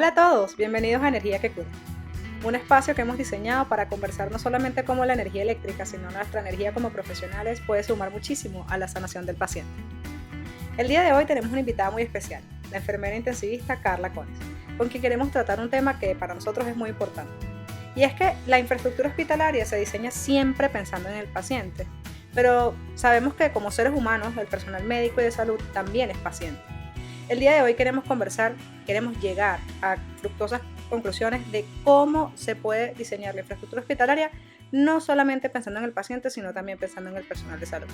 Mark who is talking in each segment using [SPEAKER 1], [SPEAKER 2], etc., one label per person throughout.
[SPEAKER 1] Hola a todos, bienvenidos a Energía que Cura, un espacio que hemos diseñado para conversar no solamente cómo la energía eléctrica, sino nuestra energía como profesionales puede sumar muchísimo a la sanación del paciente. El día de hoy tenemos una invitada muy especial, la enfermera intensivista Carla Cones, con quien queremos tratar un tema que para nosotros es muy importante. Y es que la infraestructura hospitalaria se diseña siempre pensando en el paciente, pero sabemos que como seres humanos, el personal médico y de salud también es paciente. El día de hoy queremos llegar a fructuosas conclusiones de cómo se puede diseñar la infraestructura hospitalaria, no solamente pensando en el paciente, sino también pensando en el personal de salud.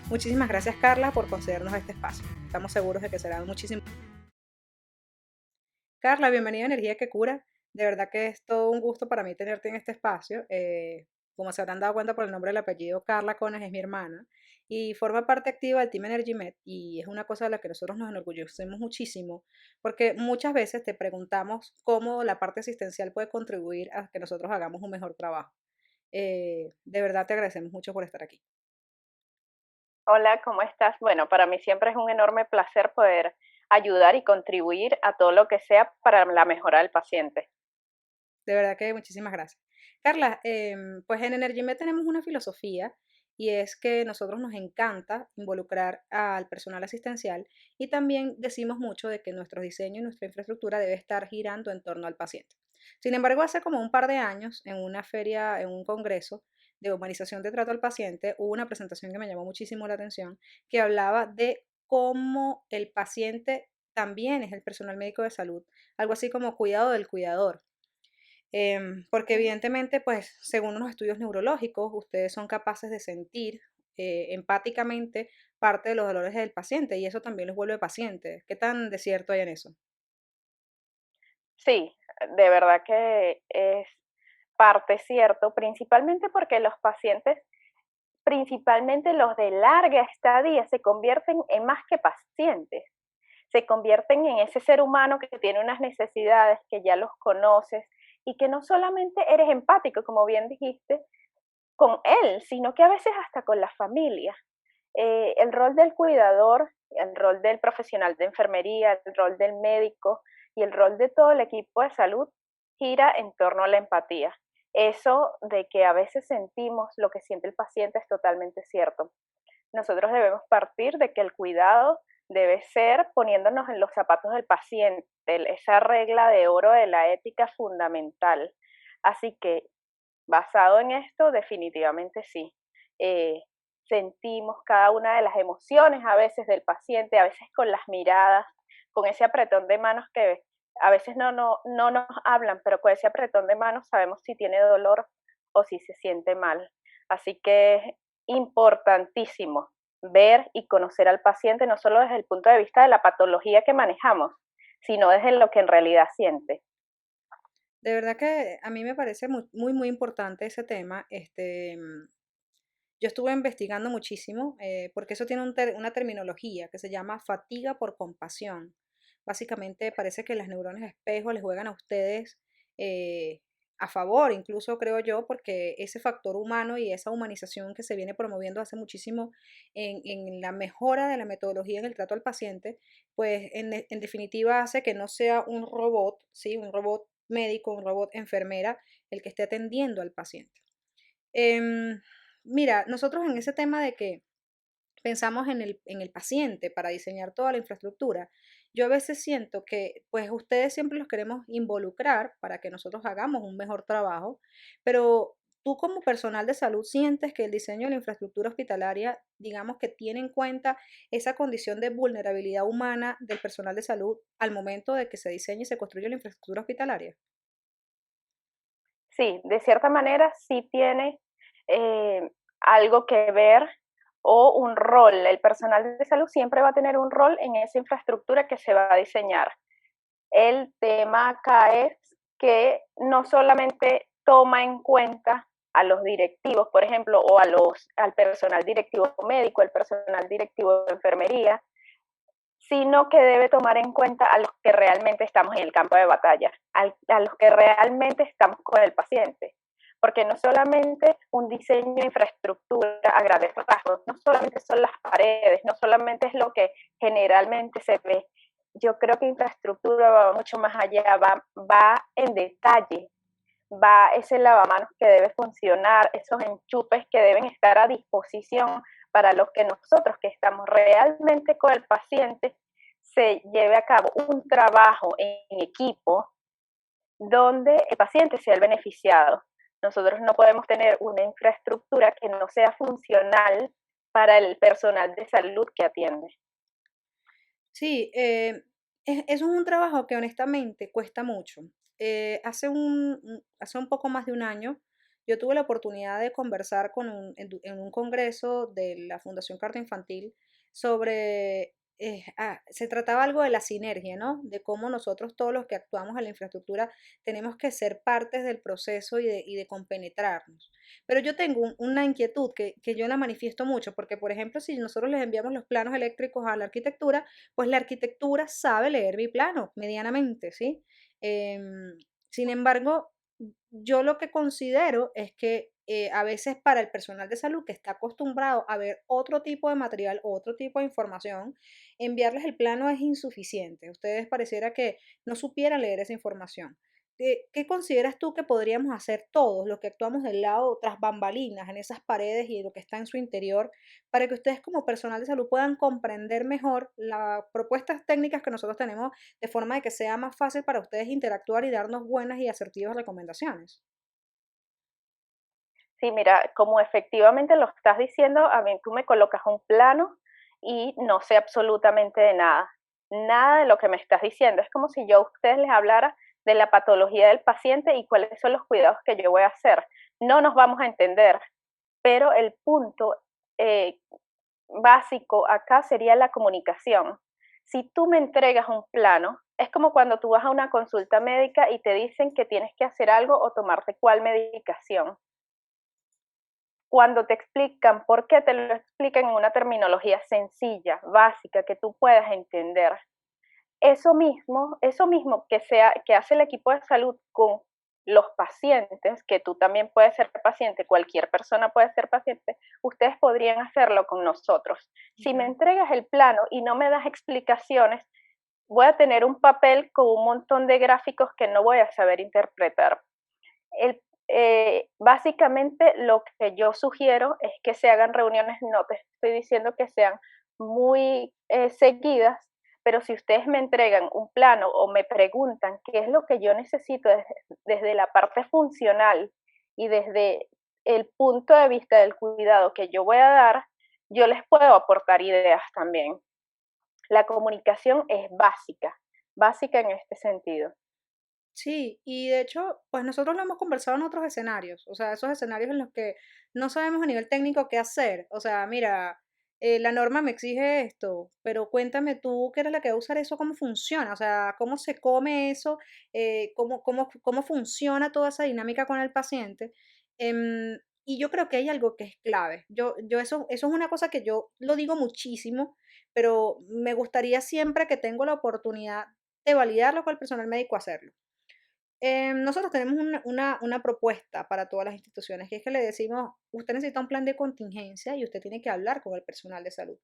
[SPEAKER 1] Muchísimas gracias, Carla, por concedernos este espacio. Estamos seguros de que será muchísimo. Carla, bienvenida a Energía que Cura. De verdad que es todo un gusto para mí tenerte en este espacio. Como se habrán dado cuenta por el nombre del apellido, Carla Cones es mi hermana y forma parte activa del Team Energy Med, y es una cosa de la que nosotros nos enorgullecemos muchísimo porque muchas veces te preguntamos cómo la parte asistencial puede contribuir a que nosotros hagamos un mejor trabajo. De verdad te agradecemos mucho por estar aquí.
[SPEAKER 2] Hola, ¿cómo estás? Bueno, para mí siempre es un enorme placer poder ayudar y contribuir a todo lo que sea para la mejora del paciente.
[SPEAKER 1] De verdad que muchísimas gracias. Carla, pues en EnergyMed tenemos una filosofía, y es que nosotros nos encanta involucrar al personal asistencial, y también decimos mucho de que nuestro diseño y nuestra infraestructura debe estar girando en torno al paciente. Sin embargo, hace como un par de años, en una feria, en un congreso de humanización de trato al paciente, hubo una presentación que me llamó muchísimo la atención, que hablaba de cómo el paciente también es el personal médico de salud, algo así como cuidado del cuidador. Porque evidentemente, pues, según unos estudios neurológicos, ustedes son capaces de sentir empáticamente parte de los dolores del paciente, y eso también los vuelve pacientes. ¿Qué tan de cierto hay en eso?
[SPEAKER 2] Sí, de verdad que es parte cierto, principalmente porque los pacientes, principalmente los de larga estadía, se convierten en más que pacientes, se convierten en ese ser humano que tiene unas necesidades que ya los conoces y que no solamente eres empático, como bien dijiste, con él, sino que a veces hasta con la familia. El rol del cuidador, el rol del profesional de enfermería, el rol del médico y el rol de todo el equipo de salud gira en torno a la empatía. Eso de que a veces sentimos lo que siente el paciente es totalmente cierto. Nosotros debemos partir de que el cuidado debe ser poniéndonos en los zapatos del paciente, esa regla de oro de la ética fundamental. Así que basado en esto, definitivamente sí. Eh, Sentimos cada una de las emociones a veces del paciente, a veces con las miradas, con ese apretón de manos que a veces no nos hablan, pero con ese apretón de manos sabemos si tiene dolor o si se siente mal. Así que es importantísimo ver y conocer al paciente no solo desde el punto de vista de la patología que manejamos, sino desde lo que en realidad siente.
[SPEAKER 1] De verdad que a mí me parece muy, muy, muy importante ese tema. Yo estuve investigando muchísimo, porque eso tiene una terminología que se llama fatiga por compasión. Básicamente parece que las neuronas espejo les juegan a ustedes eh, a favor, incluso creo yo, porque ese factor humano y esa humanización que se viene promoviendo hace muchísimo en la mejora de la metodología en el trato al paciente, pues en definitiva hace que no sea un robot, ¿sí? Un robot médico, un robot enfermera, el que esté atendiendo al paciente. Em, Mira, nosotros en ese tema de que pensamos en el paciente para diseñar toda la infraestructura, yo a veces siento que pues ustedes siempre los queremos involucrar para que nosotros hagamos un mejor trabajo, pero tú como personal de salud sientes que el diseño de la infraestructura hospitalaria, digamos que tiene en cuenta esa condición de vulnerabilidad humana del personal de salud al momento de que se diseñe y se construye la infraestructura hospitalaria.
[SPEAKER 2] Sí, de cierta manera sí tiene algo que ver o un rol. El personal de salud siempre va a tener un rol en esa infraestructura que se va a diseñar. El tema acá es que no solamente toma en cuenta a los directivos, por ejemplo, o al personal directivo médico, el personal directivo de enfermería, sino que debe tomar en cuenta a los que realmente estamos en el campo de batalla, a los que realmente estamos con el paciente. Porque no solamente un diseño de infraestructura a grandes rasgos, no solamente son las paredes, no solamente es lo que generalmente se ve, yo creo que infraestructura va mucho más allá, va en detalle, va ese lavamanos que debe funcionar, esos enchufes que deben estar a disposición para los que nosotros que estamos realmente con el paciente se lleve a cabo un trabajo en equipo donde el paciente sea el beneficiado. Nosotros no podemos tener una infraestructura que no sea funcional para el personal de salud que atiende.
[SPEAKER 1] Sí, eso es un trabajo que honestamente cuesta mucho. Hace un poco más de un año, yo tuve la oportunidad de conversar en un congreso de la Fundación Carta Infantil sobre, se trataba algo de la sinergia, ¿no? De cómo nosotros todos los que actuamos en la infraestructura tenemos que ser partes del proceso y de compenetrarnos. Pero yo tengo una inquietud que yo la manifiesto mucho, porque por ejemplo, si nosotros les enviamos los planos eléctricos a la arquitectura, pues la arquitectura sabe leer mi plano medianamente, ¿sí? Sin embargo, yo lo que considero es que a veces para el personal de salud que está acostumbrado a ver otro tipo de material o otro tipo de información, enviarles el plano es insuficiente. Ustedes pareciera que no supieran leer esa información. ¿Qué consideras tú que podríamos hacer todos los que actuamos del lado tras bambalinas, en esas paredes y en lo que está en su interior, para que ustedes como personal de salud puedan comprender mejor las propuestas técnicas que nosotros tenemos, de forma de que sea más fácil para ustedes interactuar y darnos buenas y asertivas recomendaciones?
[SPEAKER 2] Sí, mira, como efectivamente lo estás diciendo, a mí tú me colocas un plano y no sé absolutamente de nada. Nada de lo que me estás diciendo. Es como si yo a ustedes les hablara de la patología del paciente y cuáles son los cuidados que yo voy a hacer. No nos vamos a entender, pero el punto eh, básico acá sería la comunicación. Si tú me entregas un plano, es como cuando tú vas a una consulta médica y te dicen que tienes que hacer algo o tomarte cuál medicación. Cuando te explican por qué, te lo explican en una terminología sencilla, básica, que tú puedas entender. Eso mismo que hace el equipo de salud con los pacientes, que tú también puedes ser paciente, cualquier persona puede ser paciente, ustedes podrían hacerlo con nosotros. Si me
[SPEAKER 1] Ok.
[SPEAKER 2] entregas el plano y no me das explicaciones, voy a tener un papel con un montón de gráficos que no voy a saber interpretar. Básicamente lo que yo sugiero es que se hagan reuniones, no te estoy diciendo que sean muy seguidas, pero si ustedes me entregan un plano o me preguntan qué es lo que yo necesito desde la parte funcional y desde el punto de vista del cuidado que yo voy a dar, yo les puedo aportar ideas también. La comunicación es básica, básica en este sentido.
[SPEAKER 1] Sí, y de hecho, pues nosotros lo hemos conversado en otros escenarios, o sea, esos escenarios en los que no sabemos a nivel técnico qué hacer. O sea, mira, la norma me exige esto, pero cuéntame tú, que eres la que va a usar eso, cómo funciona, o sea, cómo se come eso, cómo funciona toda esa dinámica con el paciente. Y yo creo que hay algo que es clave. Eso es una cosa que yo lo digo muchísimo, pero me gustaría siempre que tengo la oportunidad de validarlo con el personal médico hacerlo. Nosotros tenemos una propuesta para todas las instituciones, que es que le decimos, usted necesita un plan de contingencia y usted tiene que hablar con el personal de salud.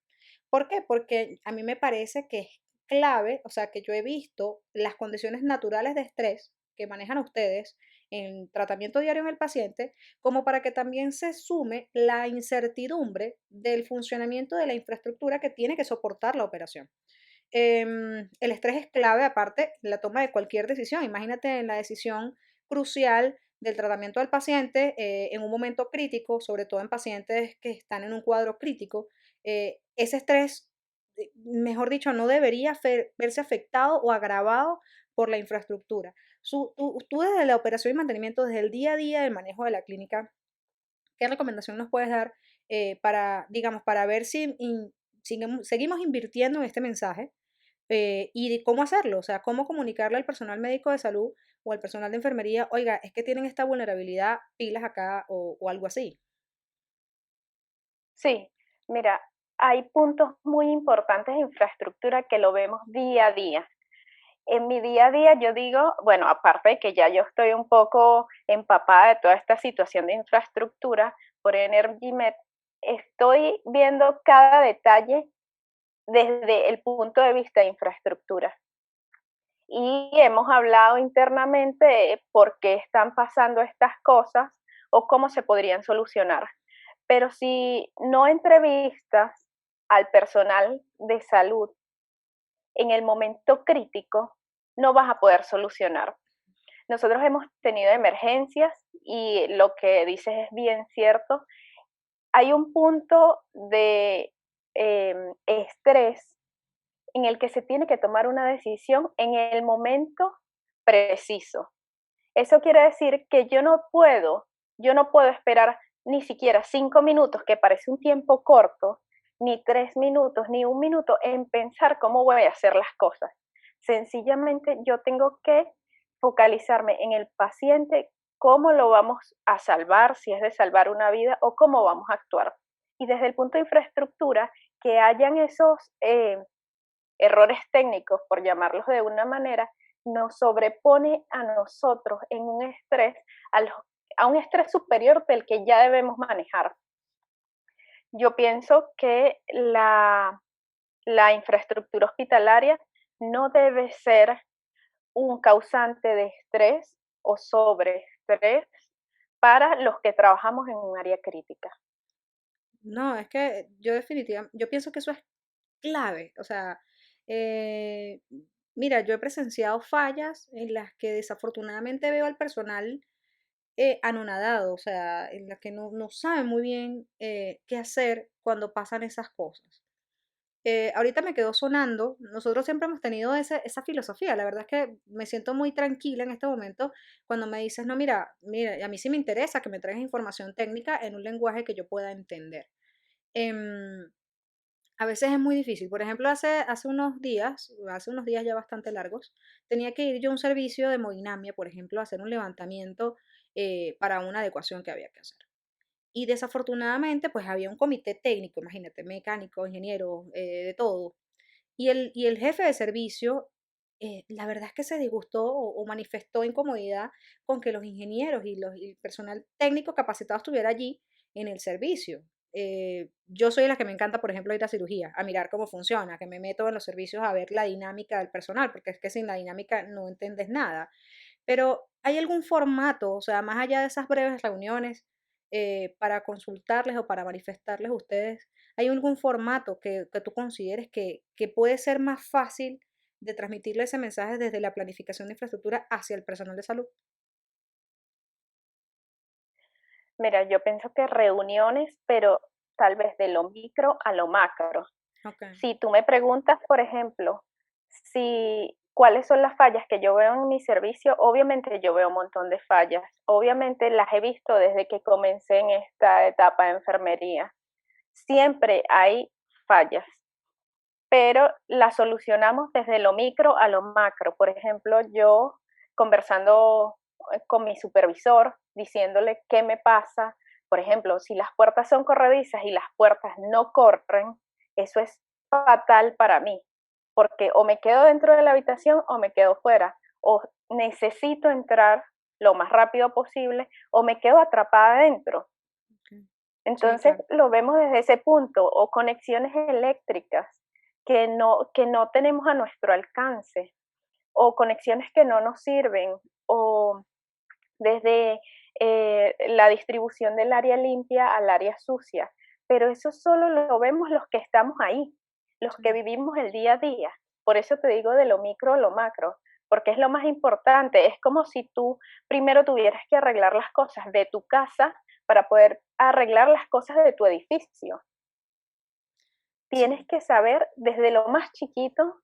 [SPEAKER 1] ¿Por qué? Porque a mí me parece que es clave, o sea, que yo he visto las condiciones naturales de estrés que manejan ustedes en tratamiento diario en el paciente, como para que también se sume la incertidumbre del funcionamiento de la infraestructura que tiene que soportar la operación. El estrés es clave, aparte, en la toma de cualquier decisión. Imagínate en la decisión crucial del tratamiento del paciente en un momento crítico, sobre todo en pacientes que están en un cuadro crítico. Ese estrés, mejor dicho, no debería verse afectado o agravado por la infraestructura. Tú desde la operación y mantenimiento, desde el día a día del manejo de la clínica, ¿qué recomendación nos puedes dar para, digamos, para ver si seguimos invirtiendo en este mensaje y de cómo hacerlo? O sea, cómo comunicarle al personal médico de salud o al personal de enfermería, oiga, es que tienen esta vulnerabilidad, pilas acá o algo así.
[SPEAKER 2] Sí, mira, hay puntos muy importantes de infraestructura que lo vemos día a día. En mi día a día yo digo, bueno, aparte de que ya yo estoy un poco empapada de toda esta situación de infraestructura por EnergyMed, estoy viendo cada detalle desde el punto de vista de infraestructura. y hemos hablado internamente de por qué están pasando estas cosas o cómo se podrían solucionar. Pero si no entrevistas al personal de salud en el momento crítico, no vas a poder solucionar. Nosotros hemos tenido emergencias y lo que dices es bien cierto. Hay un punto de estrés en el que se tiene que tomar una decisión en el momento preciso. Eso quiere decir que yo no puedo esperar ni siquiera 5 minutos, que parece un tiempo corto, ni 3 minutos, ni un minuto en pensar cómo voy a hacer las cosas. Sencillamente yo tengo que focalizarme en el paciente, cómo lo vamos a salvar, si es de salvar una vida o cómo vamos a actuar. Y desde el punto de infraestructura, que hayan esos errores técnicos, por llamarlos de una manera, nos sobrepone a nosotros en un estrés, a un estrés superior del que ya debemos manejar. Yo pienso que la infraestructura hospitalaria no debe ser un causante de estrés o sobreestrés para los que trabajamos en un área crítica.
[SPEAKER 1] No, es que yo definitivamente, yo pienso que eso es clave. O sea, eh, mira, yo he presenciado fallas en las que desafortunadamente veo al personal anonadado, o sea, en las que no saben muy bien qué hacer cuando pasan esas cosas. Ahorita me quedó sonando, nosotros siempre hemos tenido esa filosofía, la verdad es que me siento muy tranquila en este momento cuando me dices, no, mira, a mí sí me interesa que me traigas información técnica en un lenguaje que yo pueda entender. Em, a veces es muy difícil. Por ejemplo, hace unos días ya bastante largos, tenía que ir yo a un servicio de hemodinamia, por ejemplo, a hacer un levantamiento para una adecuación que había que hacer. Y desafortunadamente, pues había un comité técnico, imagínate, mecánico, ingeniero, de todo. Y el jefe de servicio, la verdad es que se disgustó o manifestó incomodidad con que los ingenieros y el personal técnico capacitado estuviera allí en el servicio. Yo soy de las que me encanta, por ejemplo, ir a cirugía, a mirar cómo funciona, que me meto en los servicios a ver la dinámica del personal, porque es que sin la dinámica no entiendes nada. Pero ¿hay algún formato, o sea, más allá de esas breves reuniones, para consultarles o para manifestarles a ustedes, hay algún formato que tú consideres que puede ser más fácil de transmitirle ese mensaje desde la planificación de infraestructura hacia el personal de salud?
[SPEAKER 2] Mira, yo pienso que reuniones, pero tal vez de lo micro a lo macro.
[SPEAKER 1] Ok,
[SPEAKER 2] Si tú me preguntas, por ejemplo, si cuáles son las fallas que yo veo en mi servicio, obviamente yo veo un montón de fallas. Obviamente las he visto desde que comencé en esta etapa de enfermería. Siempre hay fallas, pero las solucionamos desde lo micro a lo macro. Por ejemplo, yo conversando con mi supervisor, diciéndole qué me pasa. Por ejemplo, si las puertas son corredizas y las puertas no corren, eso es fatal para mí, porque o me quedo dentro de la habitación o me quedo fuera, o necesito entrar lo más rápido posible o me quedo atrapada adentro.
[SPEAKER 1] ok. Sí,
[SPEAKER 2] Entonces
[SPEAKER 1] claro.
[SPEAKER 2] lo vemos desde ese punto, o conexiones eléctricas que no tenemos a nuestro alcance, o conexiones que no nos sirven, o desde la distribución del área limpia al área sucia. Pero eso solo lo vemos los que estamos ahí, los que
[SPEAKER 1] Sí.
[SPEAKER 2] vivimos el día a día. Por eso te digo de lo micro a lo macro, porque es lo más importante. Es como si tú primero tuvieras que arreglar las cosas de tu casa para poder arreglar las cosas de tu edificio. Tienes
[SPEAKER 1] Sí.
[SPEAKER 2] que saber desde lo más chiquito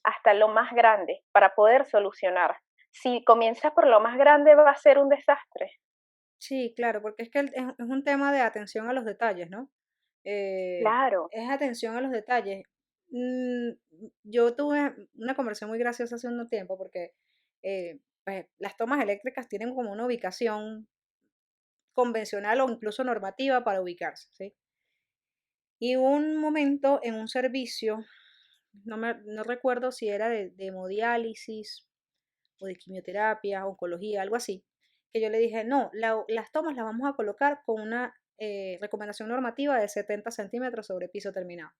[SPEAKER 2] hasta lo más grande para poder solucionar. Si comienzas por lo más grande va a ser un desastre.
[SPEAKER 1] Sí, claro, porque es que es un tema de atención a los detalles, ¿no?
[SPEAKER 2] Claro.
[SPEAKER 1] Es atención a los detalles. Mm, yo tuve una conversación muy graciosa hace un tiempo porque pues, las tomas eléctricas tienen como una ubicación convencional o incluso normativa para ubicarse, ¿sí? Y hubo un momento en un servicio, no recuerdo si era de hemodiálisis o de quimioterapia, oncología, algo así, que yo le dije, no, las tomas las vamos a colocar con una recomendación normativa de 70 centímetros sobre piso terminado.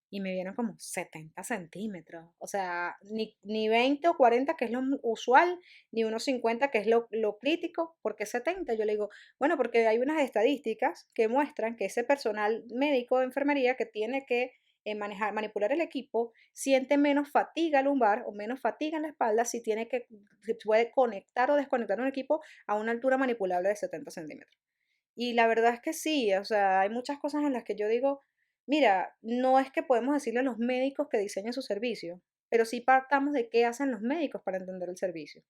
[SPEAKER 1] y me vieron como 70 centímetros. O sea, ni 20 o 40, que es lo usual, ni unos 50, que es lo crítico. ¿Por qué 70? Yo le digo, bueno, porque hay unas estadísticas que muestran que ese personal médico de enfermería que tiene que manejar, manipular el equipo, siente menos fatiga lumbar o menos fatiga en la espalda si tiene que, si puede conectar o desconectar un equipo a una altura manipulable de 70 centímetros. Y la verdad es que sí, o sea, hay muchas cosas en las que yo digo, mira, no es que podemos decirle a los médicos que diseñen su servicio, pero sí partamos de qué hacen los médicos para entender el servicio.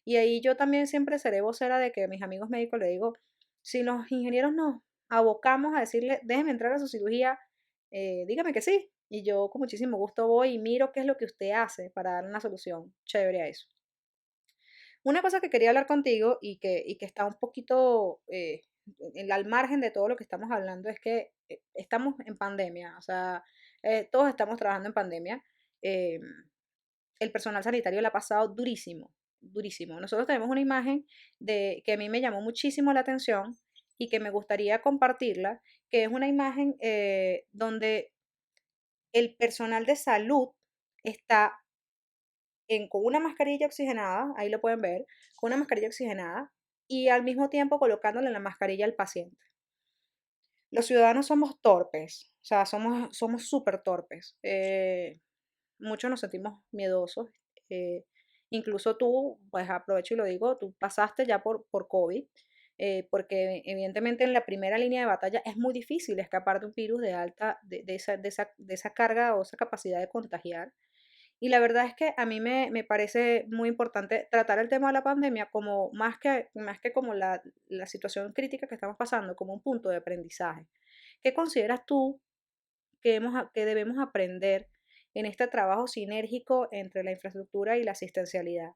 [SPEAKER 1] Y ahí yo también siempre seré vocera de que a mis amigos médicos le digo, si los ingenieros nos abocamos a decirle, déjeme entrar a su cirugía, dígame que sí. Y yo con muchísimo gusto voy y miro qué es lo que usted hace para dar una solución chévere a eso. Una cosa que quería hablar contigo y que está un poquito al margen de todo lo que estamos hablando es que estamos en pandemia, o sea, todos estamos trabajando en pandemia. eh, el personal sanitario la ha pasado durísimo, durísimo. Nosotros tenemos una imagen de que a mí me llamó muchísimo la atención y que me gustaría compartirla, que es una imagen donde el personal de salud está con una mascarilla oxigenada, ahí lo pueden ver, con una mascarilla oxigenada y al mismo tiempo colocándole la mascarilla al paciente. Los ciudadanos somos torpes, o sea, somos súper torpes. Muchos nos sentimos miedosos. eh, Incluso tú, pues aprovecho y lo digo, tú pasaste ya por COVID, porque evidentemente en la primera línea de batalla es muy difícil escapar de un virus de alta, de esa carga o esa capacidad de contagiar. Y la verdad es que a mí me parece muy importante tratar el tema de la pandemia como más que como la situación crítica que estamos pasando, como un punto de aprendizaje. ¿Qué consideras tú que debemos aprender en este trabajo sinérgico entre la infraestructura y la asistencialidad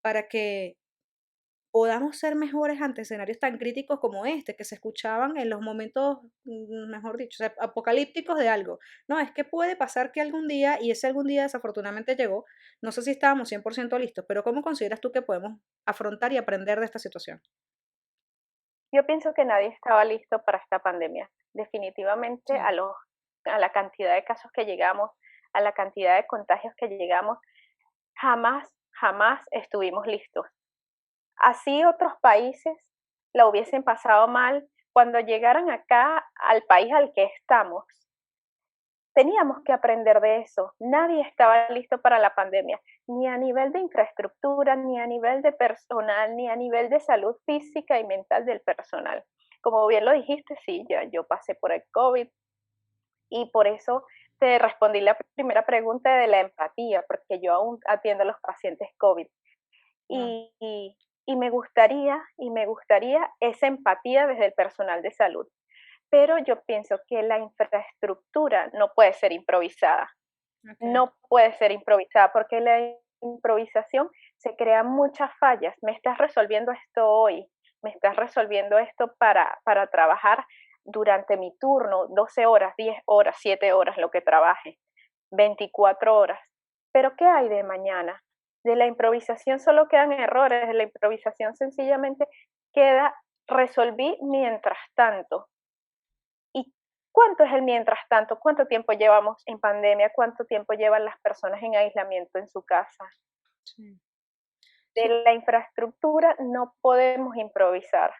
[SPEAKER 1] para que podamos ser mejores ante escenarios tan críticos como este, que se escuchaban en los momentos, mejor dicho, o sea, apocalípticos de algo? No, es que puede pasar que algún día, y ese algún día desafortunadamente llegó, no sé si estábamos 100% listos, pero ¿cómo consideras tú que podemos afrontar y aprender de esta situación?
[SPEAKER 2] Yo pienso que nadie estaba listo para esta pandemia. Definitivamente
[SPEAKER 1] Sí,
[SPEAKER 2] a la cantidad de casos que llegamos, a la cantidad de contagios que llegamos, jamás estuvimos listos. Así otros países la hubiesen pasado mal cuando llegaran acá al país al que estamos. Teníamos que aprender de eso. Nadie estaba listo para la pandemia, ni a nivel de infraestructura, ni a nivel de personal, ni a nivel de salud física y mental del personal. Como bien lo dijiste, sí, yo pasé por el COVID y por eso te respondí la primera pregunta de la empatía, porque yo aún atiendo a los pacientes COVID.
[SPEAKER 1] wow,
[SPEAKER 2] Y me gustaría esa empatía desde el personal de salud. Pero yo pienso que la infraestructura no puede ser improvisada.
[SPEAKER 1] ok,
[SPEAKER 2] No puede ser improvisada porque la improvisación se crean muchas fallas. Me estás resolviendo esto hoy, me estás resolviendo esto para trabajar durante mi turno, 12 horas, 10 horas, 7 horas, lo que trabaje, 24 horas. Pero ¿qué hay de mañana? De la improvisación solo quedan errores, de la improvisación sencillamente queda resolví mientras tanto. ¿Y cuánto es el mientras tanto? ¿Cuánto tiempo llevamos en pandemia? ¿Cuánto tiempo llevan las personas en aislamiento en su casa?
[SPEAKER 1] sí,
[SPEAKER 2] De
[SPEAKER 1] sí,
[SPEAKER 2] la infraestructura no podemos improvisar.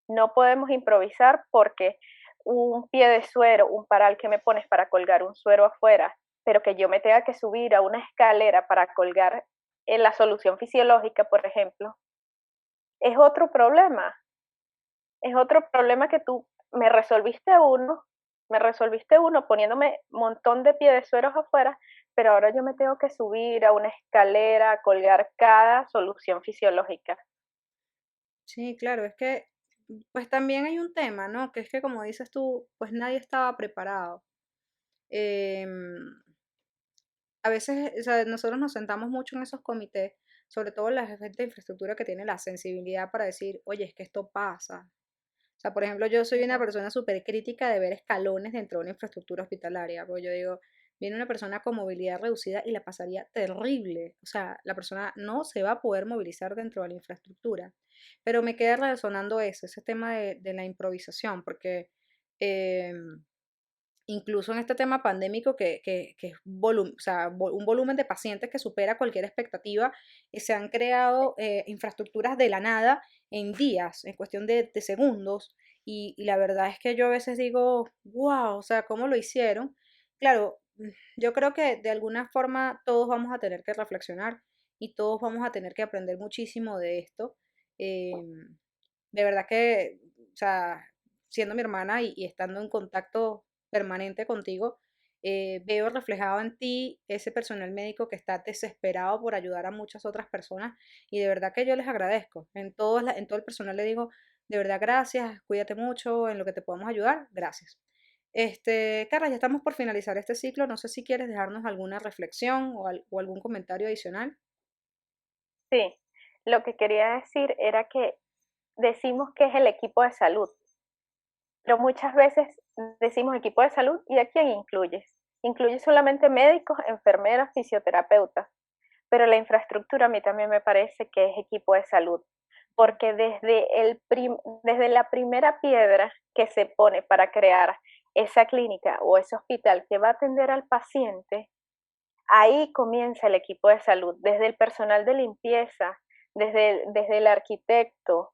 [SPEAKER 2] No podemos improvisar porque un pie de suero, un paral que me pones para colgar un suero afuera, pero que yo me tenga que subir a una escalera para colgar en la solución fisiológica, por ejemplo, es otro problema. Es otro problema que tú me resolviste uno poniéndome un montón de piedesueros afuera, pero ahora yo me tengo que subir a una escalera a colgar cada solución fisiológica.
[SPEAKER 1] sí, claro, es que pues también hay un tema, ¿no? Que es que como dices tú, pues nadie estaba preparado. Em, a veces, o sea, nosotros nos sentamos mucho en esos comités, sobre todo la gente de infraestructura que tiene la sensibilidad para decir, oye, es que esto pasa. O sea, por ejemplo, yo soy una
[SPEAKER 2] Ujú.
[SPEAKER 1] persona súper crítica de ver escalones dentro de una infraestructura hospitalaria, porque yo digo, viene una persona con movilidad reducida y la pasaría terrible. O sea, la persona no se va a poder movilizar dentro de la infraestructura. Pero me queda resonando eso, ese tema de la improvisación, porque em, incluso en este tema pandémico que es o sea, un volumen de pacientes que supera cualquier expectativa, se han creado infraestructuras de la nada en días, en cuestión de segundos, y la verdad es que yo a veces digo, wow, o sea, ¿cómo lo hicieron? Claro, yo creo que de alguna forma todos vamos a tener que reflexionar y todos vamos a tener que aprender muchísimo de esto. De verdad que, o sea, siendo mi hermana y estando en contacto permanente contigo, veo reflejado en ti ese personal médico que está desesperado por ayudar a muchas otras personas y de verdad que yo les agradezco. En todo el personal le digo, de verdad gracias, cuídate mucho, en lo que te podamos ayudar, gracias. Carla, ya estamos por finalizar este ciclo, no sé si quieres dejarnos alguna reflexión o algún comentario adicional.
[SPEAKER 2] Sí, lo que quería decir era que decimos que es el equipo de salud, pero muchas veces decimos equipo de salud y ¿a quién incluyes? Incluyes solamente médicos, enfermeras, fisioterapeutas, pero la infraestructura a mí también me parece que es equipo de salud, porque desde la primera piedra que se pone para crear esa clínica o ese hospital que va a atender al paciente, ahí comienza el equipo de salud, desde el personal de limpieza, desde el arquitecto,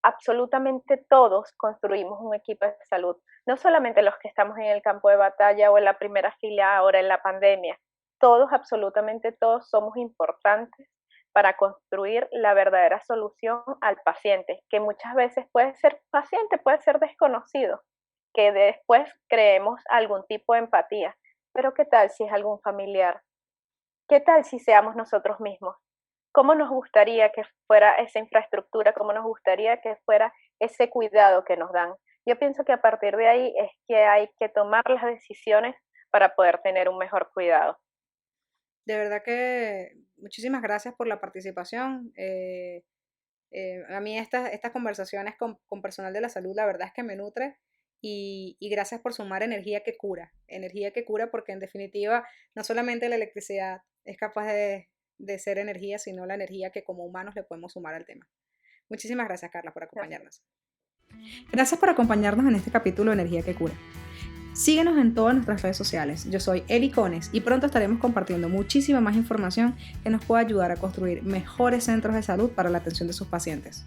[SPEAKER 2] absolutamente todos construimos un equipo de salud, no solamente los que estamos en el campo de batalla o en la primera fila ahora en la pandemia, todos, absolutamente todos somos importantes para construir la verdadera solución al paciente, que muchas veces puede ser paciente, puede ser desconocido, que después creemos algún tipo de empatía, pero ¿qué tal si es algún familiar? ¿Qué tal si seamos nosotros mismos? ¿Cómo nos gustaría que fuera esa infraestructura? ¿Cómo nos gustaría que fuera ese cuidado que nos dan? Yo pienso que a partir de ahí es que hay que tomar las decisiones para poder tener un mejor cuidado.
[SPEAKER 1] De verdad que muchísimas gracias por la participación. A mí estas conversaciones con personal de la salud, la verdad es que me nutre y gracias por sumar energía que cura porque en definitiva no solamente la electricidad es capaz de ser energía, sino la energía que como humanos le podemos sumar al tema. Muchísimas gracias, Carla, por
[SPEAKER 2] Así.
[SPEAKER 1] acompañarnos. Gracias por acompañarnos en este capítulo de Energía que Cura. Síguenos en todas nuestras redes sociales. Yo soy Eli Cones y pronto estaremos compartiendo muchísima más información que nos pueda ayudar a construir mejores centros de salud para la atención de sus pacientes.